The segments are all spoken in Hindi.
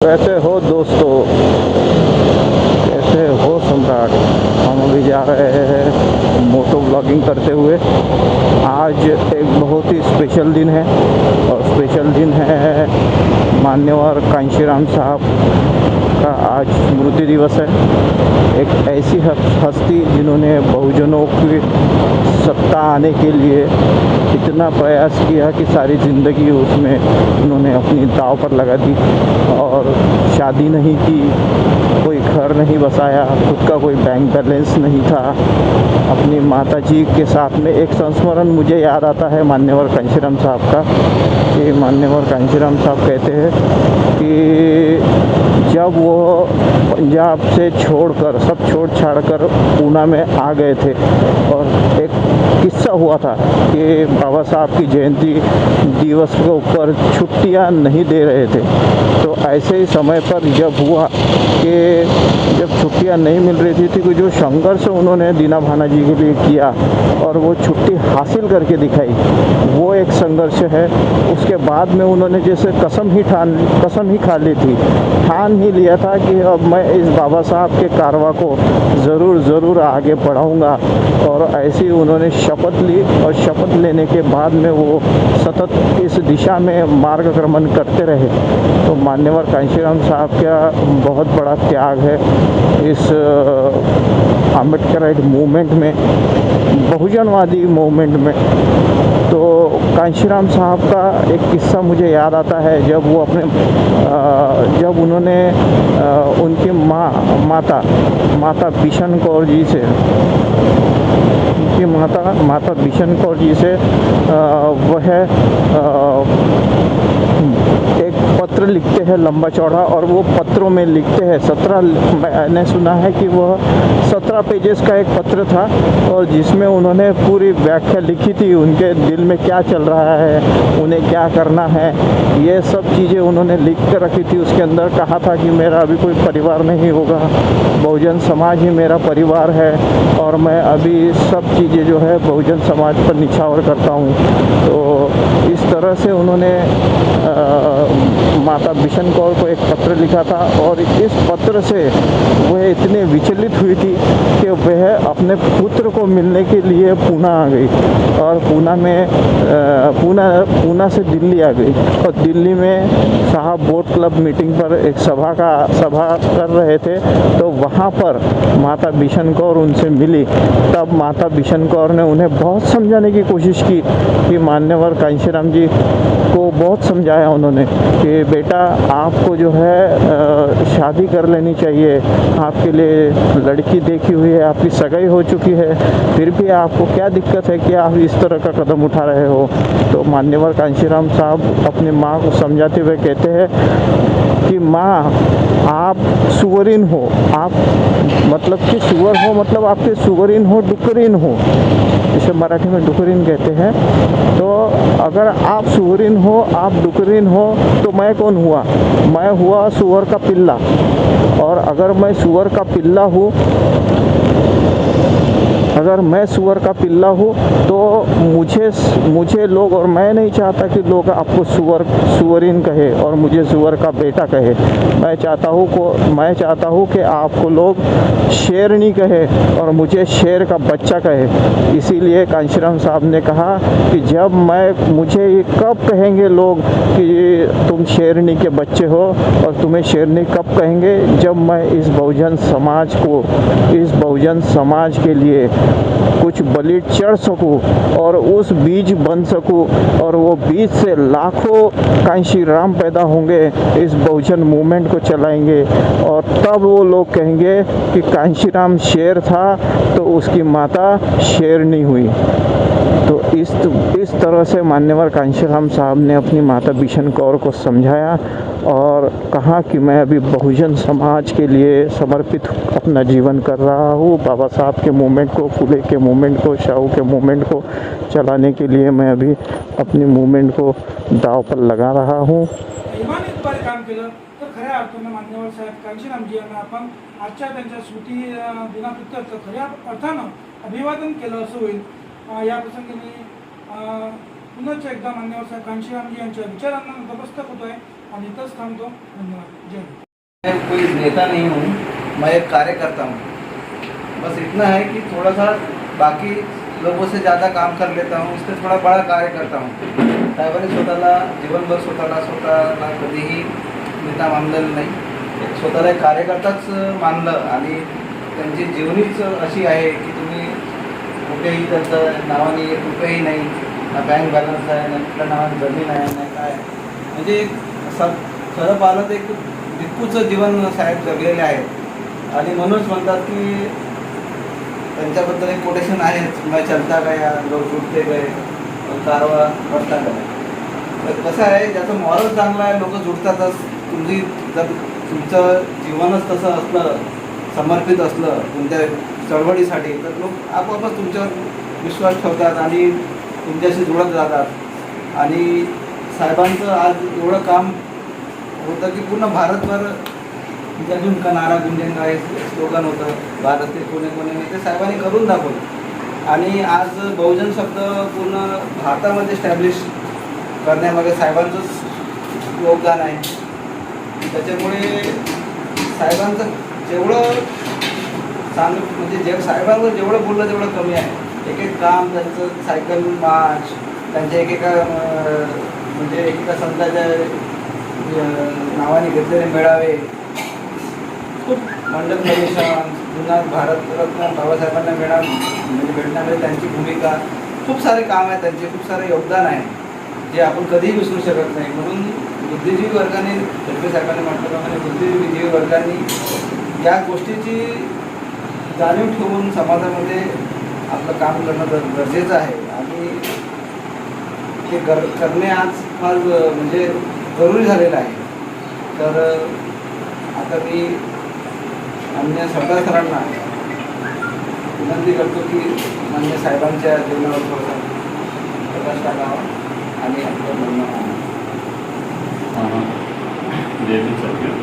कैसे हो दोस्तों, कैसे हो सम्राट। हम अभी जा रहे हैं मोटो ब्लॉगिंग करते हुए। आज एक बहुत ही स्पेशल दिन है और स्पेशल दिन है मान्यवर कांशीराम साहब का आज स्मृति दिवस है। एक ऐसी हस्ती जिन्होंने बहुजनों की सत्ता आने के लिए इतना प्रयास किया कि सारी ज़िंदगी उसमें उन्होंने अपनी दाव पर लगा दी और शादी नहीं की, कोई घर नहीं बसाया, खुद का कोई बैंक बैलेंस नहीं था। अपनी माताजी के साथ में एक संस्मरण मुझे याद आता है मान्यवर कांशीराम साहब का, कि मान्यवर कांशीराम साहब कहते हैं कि जब वो पंजाब से छोड़कर सब छोड़ छाड़ कर पूना में आ गए थे और एक किस्सा हुआ था कि बाबा साहब की जयंती दिवस के ऊपर छुट्टियां नहीं दे रहे थे। तो ऐसे ही समय पर जब हुआ कि जब छुट्टियां नहीं मिल रही थी तो जो संघर्ष उन्होंने दीना भाना जी के लिए किया और वो छुट्टी हासिल करके दिखाई, वो एक संघर्ष है। उसके बाद में उन्होंने जैसे कसम ही खा ली थी, ठान ही लिया था कि अब मैं इस बाबा साहब के कारवा को ज़रूर आगे बढ़ाऊंगा। और ऐसे ही उन्होंने शपथ ली और शपथ लेने के बाद में वो सतत इस दिशा में मार्गक्रमण करते रहे। तो मान्यवर कांशीराम साहब का बहुत बड़ा त्याग है इस अम्बेडकराइट मूवमेंट में, बहुजनवादी मूवमेंट में। तो कांशीराम साहब का एक किस्सा मुझे याद आता है जब वो जब उन्होंने उनकी माता बिशन कौर जी से उनकी माता बिशन कौर जी से वह एक पत्र लिखते हैं लंबा चौड़ा, और वो पत्रों में लिखते हैं 17, मैंने सुना है कि वह 17 पेजेस का एक पत्र था और जिसमें उन्होंने पूरी व्याख्या लिखी थी, उनके दिल में क्या चल रहा है, उन्हें क्या करना है, ये सब चीज़ें उन्होंने लिख कर रखी थी। उसके अंदर कहा था कि मेरा अभी कोई परिवार नहीं होगा, बहुजन समाज ही मेरा परिवार है और मैं अभी सब चीज़ें जो है बहुजन समाज पर निछावर करता हूँ। तो इस तरह से उन्होंने माता बिशन कौर को एक पत्र लिखा था और इस पत्र से वह इतने विचलित हुई थी कि वह अपने पुत्र को मिलने के लिए पूना आ गई और पूना से दिल्ली आ गई। और दिल्ली में साहब बोट क्लब मीटिंग पर एक सभा कर रहे थे, तो वहाँ पर माता बिशन कौर उनसे मिली। तब माता बिशन कौर ने उन्हें बहुत समझाने की कोशिश की कि मान्यवर कांशीराम जी को बहुत समझाया उन्होंने कि बेटा आपको जो है शादी कर लेनी चाहिए, आपके लिए लड़की देखी हुई है, आपकी सगाई हो चुकी है, फिर भी आपको क्या दिक्कत है कि आप इस तरह का कदम उठा रहे हो। तो मान्यवर कांशीराम साहब अपनी माँ को समझाते हुए कहते हैं कि माँ आप सुवरीन हो, आप मतलब कि सुवर हो, मतलब आपके सुवरीन हो, डुकरीन हो, इसे मराठी में डुकरीन कहते हैं। तो अगर आप सुवरीन हो, आप डुकरीन हो, तो मैं कौन हुआ? मैं हुआ सुअर का पिल्ला। और अगर मैं सुअर का पिल्ला हूँ, अगर मैं सुअर का पिल्ला हूँ तो मुझे लोग, और मैं नहीं चाहता कि लोग आपको सुवरीन कहे और मुझे सुअर का बेटा कहे। मैं चाहता हूँ कि आपको लोग शेरनी कहे और मुझे शेर का बच्चा कहे। इसीलिए कांशीराम साहब ने कहा कि जब मुझे ये कब कहेंगे लोग कि तुम शेरनी के बच्चे हो, और तुम्हें शेरनी कब कहेंगे? जब मैं इस बहुजन समाज के लिए कुछ बलि चढ़ सकूं और उस बीज बन सकूं, और वो बीज से लाखों कांशीराम पैदा होंगे, इस बहुजन मूवमेंट को चलाएंगे। और तब वो लोग कहेंगे कि कांशीराम शेर था तो उसकी माता शेरनी हुई। तो इस तरह से मान्यवर कांशीराम साहब ने अपनी माता बिशन कौर को समझाया और कहा कि मैं अभी बहुजन समाज के लिए समर्पित अपना जीवन कर रहा हूँ। बाबा साहब के मूवमेंट को, फुले के मूवमेंट को, शाहू के मूवमेंट को चलाने के लिए मैं अभी अपनी मूवमेंट को दाव पर लगा रहा हूँ। काम केलं तर खऱ्या अर्थानं मान्यवर साहेब कांशीरामजी यांना आपण आजच्या त्यांच्या स्मृती दिनानिमित्त खऱ्या अर्थानं अभिवादन केलं असं होईल। या प्रसंगी मी पुनश्च एकदा मान्यवर साहेब कांशीरामजी यांच्या विचारांना नतमस्तक होतोय। आणि इथंच थांबतो. धन्यवाद. जय हिंद. मैं कोई नेता नहीं हूँ, मैं एक कार्यकर्ता हूँ. बस इतना है कि थोड़ा सा बाकी लोगों से ज़्यादा काम कर लेता हूँ, इसलिए थोड़ा बड़ा कार्य करता हूँ. साहेबांनी जीवनभर स्वतःला कधीही नेता मानलेलं नाही. स्वतःला एक कार्यकर्ताच मानलं आणि त्यांची जीवनीच अशी आहे की तुम्ही कुठेही त्यांचं नावाने एक रुपयेही नाही, ना बँक बॅलन्स आहे, ना कुठल्या नावाने जमीन आहे, ना काय. म्हणजे सब खरं पाहिलं तर एक भिक्खूचं जीवन साहेब जगलेले आहेत आणि म्हणूनच म्हणतात की त्यांच्याबद्दल एक कोटेशन आहेच, मैं चलता गया लोग जुटते गए कारवा बढ़ता गया. तर कसं आहे, ज्याचं मॉरल चांगलं आहे लोक जुडतातच. तुम्ही जर तुमचं जीवनच तसं असलं, समर्पित असलं तुमच्या चळवळीसाठी, तर लोक आपोआपच तुमच्यावर विश्वास ठेवतात आणि तुमच्याशी जुळत जातात. आणि साहेबांचं आज एवढं काम होतं की पूर्ण भारतभर जजून का नारा गुंजेंगा हे स्लोगन होतं, भारत के कोने कोने में, ते साहेबांनी करून दाखवलं. आणि आज बहुजन शब्द पूर्ण भारतामध्ये स्टॅब्लिश करण्यामागे साहेबांचंच योगदान आहे. त्याच्यामुळे साहेबांचं जेवढं म्हणजे साहेबांवर जेवढं बोललं तेवढं कमी आहे. एक एक काम त्यांचं, सायकल मार्च, त्यांच्या एकेका म्हणजे एकेका संतांच्या नावाने घेतलेले मेळावे, खूप मंडल कमिशन, जुना भारतरत्न बाबासाहेबांना म्हणजे भेटण्यामध्ये त्यांची भूमिका, खूप सारे काम आहे त्यांचे, खूप सारे योगदान आहे जे आपण कधीही विसरू शकत नाही. म्हणून बुद्धिजीवी वर्गाने, शेट्टी साहेबांनी म्हटल्याप्रमाणे बुद्धिजीवी वर्गांनी या गोष्टीची जाणीव ठेवून समाजामध्ये आपलं काम करणं गरजेचं आहे. आणि ते करणे आज फार म्हणजे जरुरी झालेलं आहे. तर आता मी अन्य सरदार सरांना विनंती करतो की मान्य साहेबांच्या जीवनावर थोडासा प्रकाश टाकावा आणि आपलं म्हणणं. जय हिंद साथियों,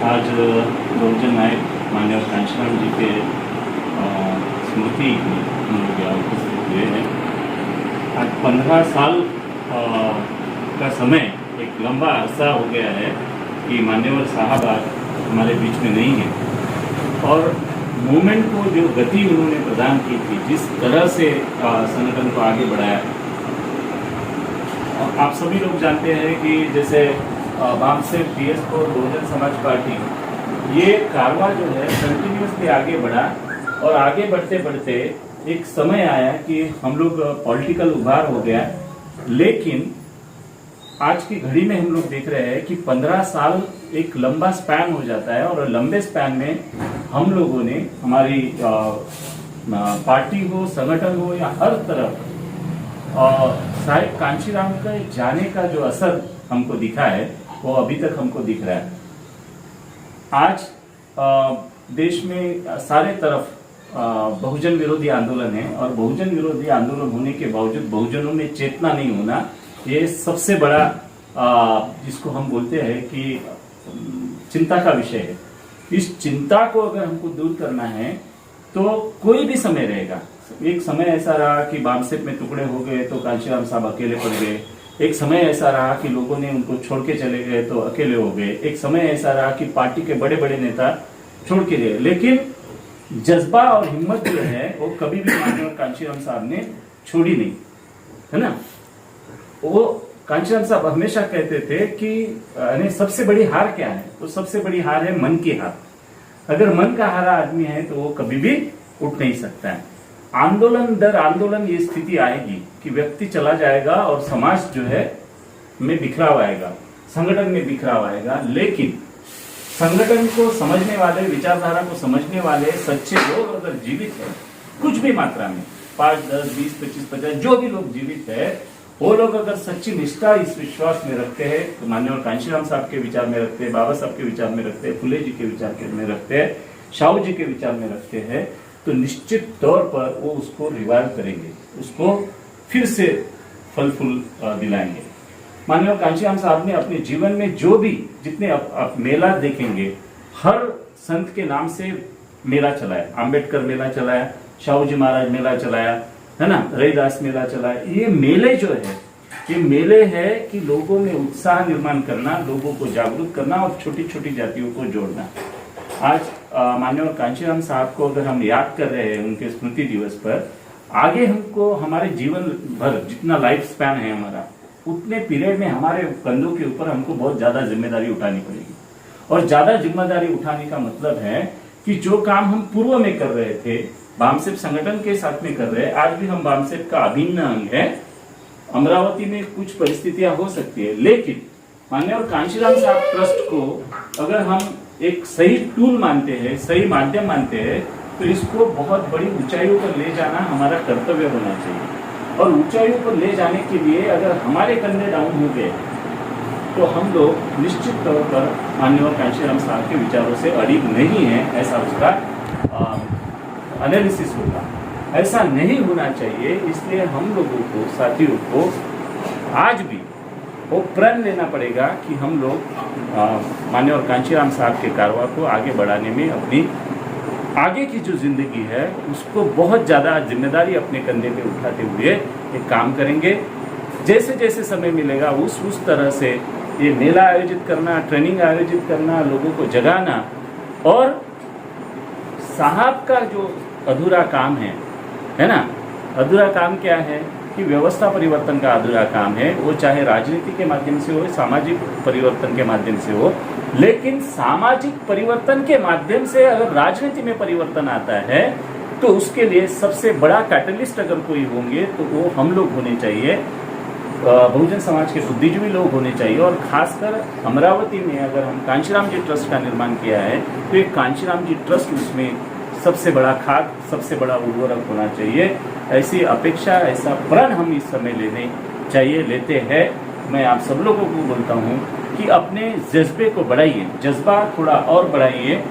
आज बहुजन नायक माननीय कांशीराम जी के स्मृति में हम लोग यहाँ उपस्थित हुए हैं. आज 15 साल का समय, एक लंबा अरसा हो गया है कि मान्यवर साहब आज हमारे बीच में नहीं है. और मूवमेंट को जो गति उन्होंने प्रदान की थी, जिस तरह से संगठन को आगे बढ़ाया, आप सभी लोग जानते हैं कि जैसे वाम से PS को बहुजन समाज पार्टी, ये कारवा जो है कंटिन्यूसली आगे बढ़ा. और आगे बढ़ते बढ़ते एक समय आया कि हम लोग पॉलिटिकल उभार हो गया. लेकिन आज की घड़ी में हम लोग देख रहे हैं कि 15 साल एक लंबा स्पैन हो जाता है. और लंबे स्पैन में हम लोगों ने, हमारी पार्टी हो, संगठन हो, या हर तरफ साहेब कांशीराम के जाने का जो असर हमको दिखा है वो अभी तक हमको दिख रहा है. आज देश में सारे तरफ बहुजन विरोधी आंदोलन है. और बहुजन विरोधी आंदोलन होने के बावजूद बहुजनों में चेतना नहीं होना, ये सबसे बड़ा जिसको हम बोलते हैं कि चिंता का विषय है. इस चिंता को अगर हमको दूर करना है तो कोई भी समय रहेगा. एक समय ऐसा रहा कि बामसेप में टुकड़े हो गए तो कांशीराम साहब अकेले पड़ गए. एक समय ऐसा रहा कि लोगों ने उनको छोड़ के चले गए तो अकेले हो गए. एक समय ऐसा रहा कि पार्टी के बड़े बड़े नेता छोड़ के गए. लेकिन जज्बा और हिम्मत जो है वो कभी भी माननीय कांशीराम साहब ने छोड़ी नहीं, है ना. वो कांशीराम साहब हमेशा कहते थे कि सबसे बड़ी हार क्या है, तो सबसे बड़ी हार है मन की हार. अगर मन का हारा आदमी है तो वो कभी भी उठ नहीं सकता है. आंदोलन दर आंदोलन ये स्थिति आएगी कि व्यक्ति चला जाएगा और समाज जो है में बिखराव आएगा, संगठन में बिखराव आएगा. लेकिन संगठन को समझने वाले, विचारधारा को समझने वाले सच्चे लोग अगर जीवित है, कुछ भी मात्रा में 5, 10, 20, 25, 50 जो भी लोग जीवित है, वो लोग अगर सच्ची निष्ठा इस विश्वास में रखते हैं, तो माननीय कांशीराम साहब के विचार में रखते हैं, बाबा साहब के विचार में रखते हैं, फुले जी के विचार में रखते हैं, शाहू जी के विचार में रखते हैं, तो निश्चित तौर पर वो उसको रिवाइव करेंगे, उसको फिर से फल फूल दिलाएंगे. माननीय कांशीराम साहब ने अपने जीवन में जो भी जितने आप मेला देखेंगे, हर संत के नाम से मेला चलाया. आम्बेडकर मेला चलाया, शाहू जी महाराज मेला चलाया, है ना, रैदास मेला चलाया. ये मेले जो है ये मेले है कि लोगों में उत्साह निर्माण करना, लोगों को जागरूक करना और छोटी छोटी जातियों को जोड़ना। आज माननीय कांशीराम साहब को अगर हम याद कर रहे हैं उनके स्मृति दिवस पर, आगे हमको हमारे जीवन भर जितना लाइफ स्पैन है हमारा, उतने पीरियड में हमारे कंधों के ऊपर हमको बहुत ज्यादा जिम्मेदारी उठानी पड़ेगी। और ज्यादा जिम्मेदारी उठाने का मतलब है कि जो काम हम पूर्व में कर रहे थे, बामसेप संगठन के साथ में कर रहे हैं, आज भी हम बामसेप का अभिन्न अंग है। अमरावती में कुछ परिस्थितियां हो सकती है, लेकिन माननीय कांशीराम साहब ट्रस्ट को अगर हम एक सही टूल मानते हैं, सही माध्यम मानते हैं, तो इसको बहुत बड़ी ऊंचाइयों पर ले जाना हमारा कर्तव्य होना चाहिए। और ऊंचाइयों पर ले जाने के लिए अगर हमारे कंधे डाउन हो गए तो हम लोग निश्चित तौर पर माननीय कांशीराम साहब के विचारों से अड़िग नहीं है, ऐसा उसका एनालिसिस होगा। ऐसा नहीं होना चाहिए। इसलिए हम लोगों को, साथियों को आज भी वो प्रण लेना पड़ेगा कि हम लोग माननीय कांशीराम साहब के कारवा को आगे बढ़ाने में अपनी आगे की जो जिंदगी है उसको बहुत ज़्यादा जिम्मेदारी अपने कंधे पे उठाते हुए एक काम करेंगे। जैसे जैसे समय मिलेगा उस तरह से ये मेला आयोजित करना, ट्रेनिंग आयोजित करना, लोगों को जगाना। और साहब का जो अधूरा काम है ना, अधूरा काम क्या है कि व्यवस्था परिवर्तन का अधूरा काम है। वो चाहे राजनीति के माध्यम से हो, सामाजिक परिवर्तन के माध्यम से हो, लेकिन सामाजिक परिवर्तन के माध्यम से अगर राजनीति में परिवर्तन आता है तो उसके लिए सबसे बड़ा कैटलिस्ट अगर कोई होंगे तो वो हम लोग होने चाहिए, बहुजन समाज के बुद्धिजीवी लोग होने चाहिए। और खासकर अमरावती में अगर हम कांशीराम जी ट्रस्ट का निर्माण किया है तो एक कांशीराम जी ट्रस्ट उसमें सबसे बड़ा खाद, सबसे बड़ा उर्वरक होना चाहिए। ऐसी अपेक्षा, ऐसा प्रण हम इस समय लेते हैं। मैं आप सब लोगों को बोलता हूँ कि अपने जज्बे को बढ़ाइए, जज्बा थोड़ा और बढ़ाइए।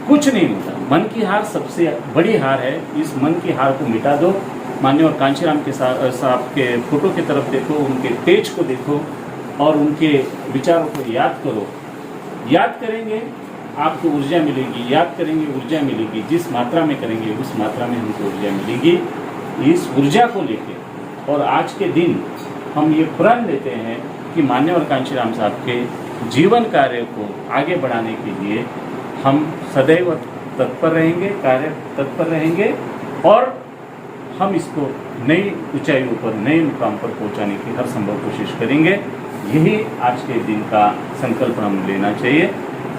कुछ नहीं होता, मन की हार सबसे बड़ी हार है। इस मन की हार को मिटा दो। माननीय कांशीराम के साहब के फोटो की तरफ देखो, उनके पेज को देखो और उनके विचारों को याद करो। याद करेंगे आपको ऊर्जा मिलेगी, याद करेंगे ऊर्जा मिलेगी। जिस मात्रा में करेंगे उस मात्रा में हमको ऊर्जा मिलेगी। इस ऊर्जा को लेके और आज के दिन हम ये प्रण लेते हैं कि माननीय कांशीराम साहब के जीवन कार्य को आगे बढ़ाने के लिए हम सदैव तत्पर रहेंगे, कार्य तत्पर रहेंगे और हम इसको नई ऊंचाइयों पर, नए मुकाम पर पहुंचाने की हर संभव कोशिश करेंगे। यही आज के दिन का संकल्प हम लेना चाहिए।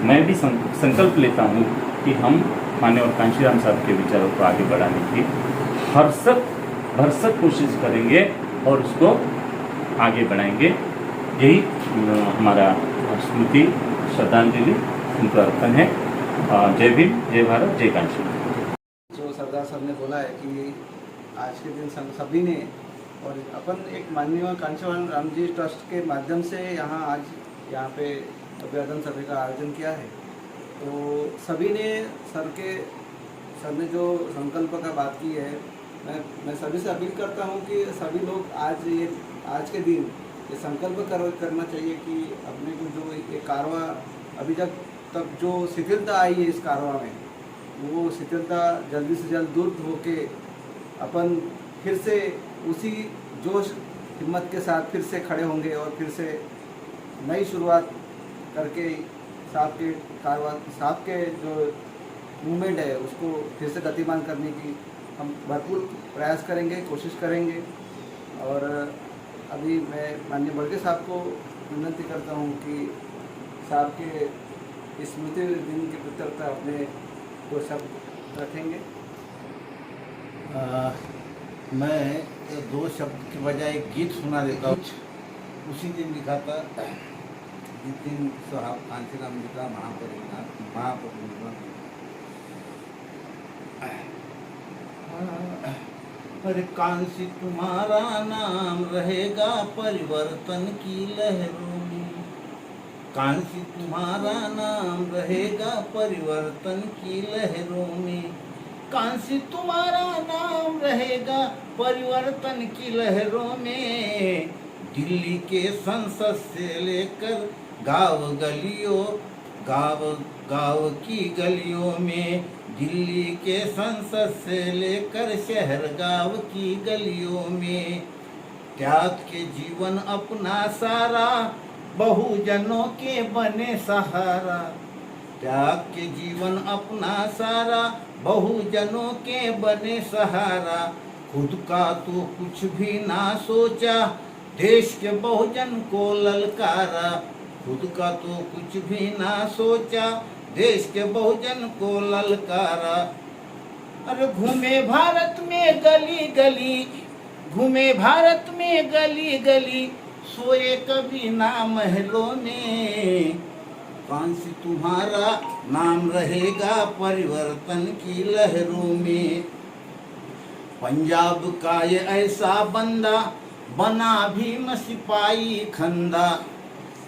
मैं भी संकल्प लेता हूँ कि हम माननीय कांशीराम साहब के विचारों को आगे बढ़ाने की भरसक कोशिश करेंगे और उसको आगे बढ़ाएंगे। यही हमारा स्मृति, श्रद्धांजलि, उनको अर्पण है। जय भीम, जय भारत, जय कांशीराम। जो सरदार साहब ने बोला है कि आज के दिन सभी ने, और अपन एक माननीय कांशीराम जी ट्रस्ट के माध्यम से यहाँ पे अभिवादन सभा का आयोजन किया है। तो सभी ने सर ने जो संकल्प का बात की है, मैं सभी से अपील करता हूँ कि सभी लोग आज के दिन ये संकल्प करना चाहिए कि अपने को जो ये कारवा अभी तक जो शिथिलता आई है इस कारवा में, वो शिथिलता जल्दी से जल्द दूर होके अपन फिर से उसी जोश हिम्मत के साथ फिर से खड़े होंगे और फिर से नई शुरुआत करके साहब के जो मूवमेंट है उसको फिर से गतिमान करने की हम भरपूर प्रयास करेंगे, कोशिश करेंगे। और अभी मैं माननीय बड़के साहब को विनती करता हूँ कि साहब के स्मृति दिन की प्रत्यर्थ अपने को शब्द रखेंगे। मैं दो शब्द के बजाय एक गीत सुना देता हूँ। उसी दिन लिखा था जिस दिन साहब कांशीराम जी का महापरिनिर्वाण। अरे कांसी तुम्हारा नाम रहेगा परिवर्तन की लहरों में, कांसी तुम्हारा नाम रहेगा परिवर्तन की लहरों में, कांसी तुम्हारा नाम रहेगा परिवर्तन की लहरों में। दिल्ली के संसद से लेकर गांव की गलियों में, दिल्ली के संसद से लेकर शहर गांव की गलियों में, त्याग के जीवन अपना सारा, बहुजनों के बने सहारा। त्याग के जीवन अपना सारा, बहुजनों के बने सहारा। खुद का तो कुछ भी ना सोचा, देश के बहुजन को ललकारा। खुद का तो कुछ भी ना सोचा, देश के बहुजन को ललकारा। अरे घूमे भारत में गली गली, घूमे भारत में गली गली, सोए कभी ना महलों में। कांसी तुम्हारा नाम रहेगा परिवर्तन की लहरों में। पंजाब का ये ऐसा बंदा, बना भीम सिपाही खंदा।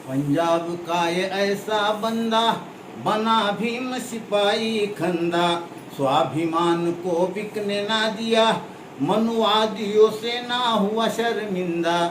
पंजाब का ये ऐसा बंदा, बना भीम सिपाही खंदा। स्वाभिमान को बिकने ना दिया, मनुवादियों से ना हुआ शर्मिंदा।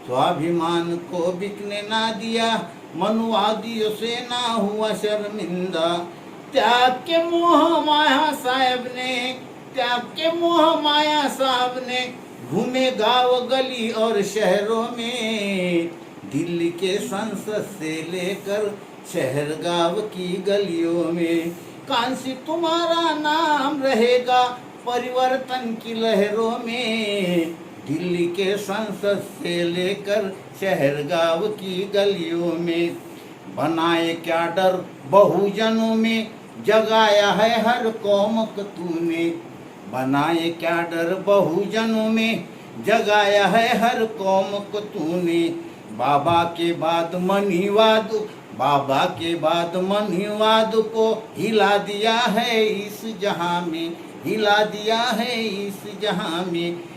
स्वाभिमान को बिकने ना दिया, मनुवादियों से ना हुआ शर्मिंदा। त्याग के मोह माया साहब ने, त्याग के मोह माया साहब ने, घूमे गांव गली और शहरों में। दिल्ली के संसद से लेकर शहर गांव की गलियों में। कांसी तुम्हारा नाम रहेगा परिवर्तन की लहरों में। दिल्ली के संसद से लेकर शहर गांव की गलियों में। बनाए क्या डर बहुजनों में, जगाया है हर कौम को तूने। बनाए क्या डर बहुजनों में, जगाया है हर कौम को तूने। बाबा के बाद मनीवाद, बाबा के बाद मनीवाद को हिला दिया है इस जहां में, हिला दिया है इस जहां में।